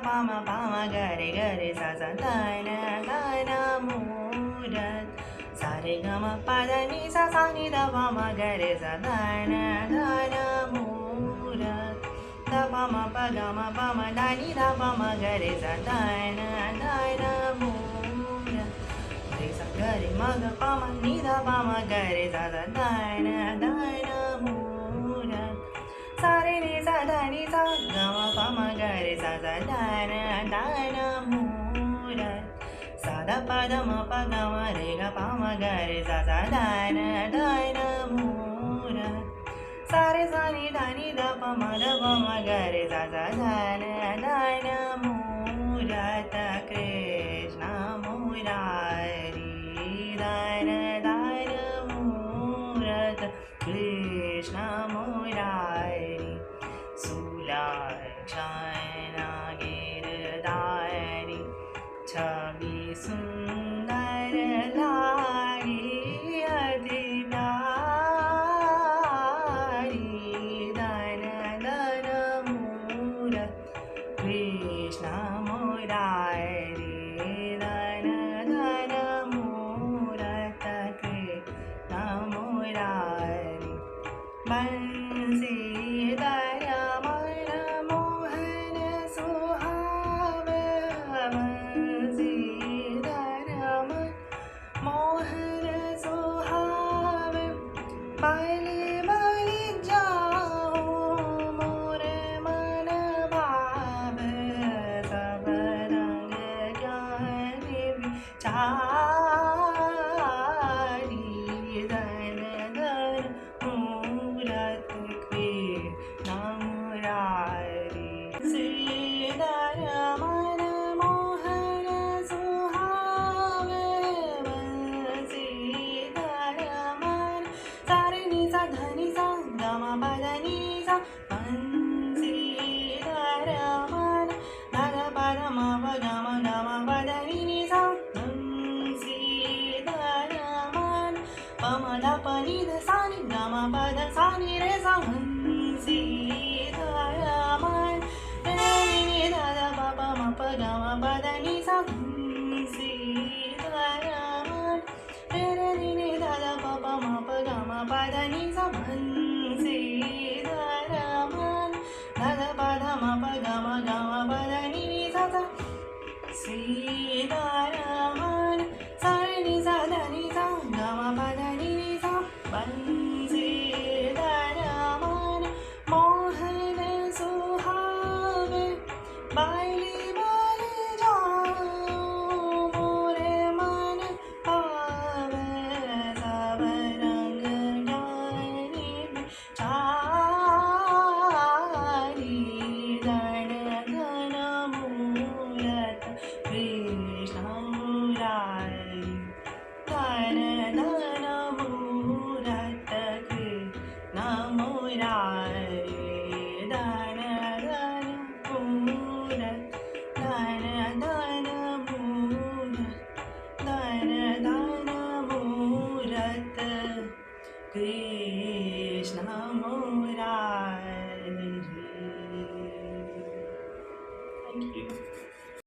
pa ma ga re sa sa da na murat sa re ga ma pa da ni sa ni da pa ma ga re sa da na murat da pa ma da ni da pa ma ga re sa da na murat re sa ga re ma ga pa ma ni da pa ma ga re sa sa da na murat sa re ni sa da ni sa ga ma pa ma ga re sa sa da na murat sa da pa ma pa ga ma re ga pa ma ga re sa sa da na murat sa re sa ni da pa ma ga re sa sa da na murat Krishna Murari da murat Krishna Murari Sulakshaina Girdhari छवि सुंदर लागी अति प्यारी दन मूरत कृष्ण मुरारी दन मूरत कृष्ण मुरारी बंसीधर मन मोहन सुहावे मोहन सुहावे बलि बलि जाओ मोरे मन भाव सब रंग ज्ञानी विचारी धन मूरत कृष्ण मुरारी श्रीधर मन मोहन सुहावे बंसीधर मन सा रे नि सा ध नि सा ग म प ध नि सा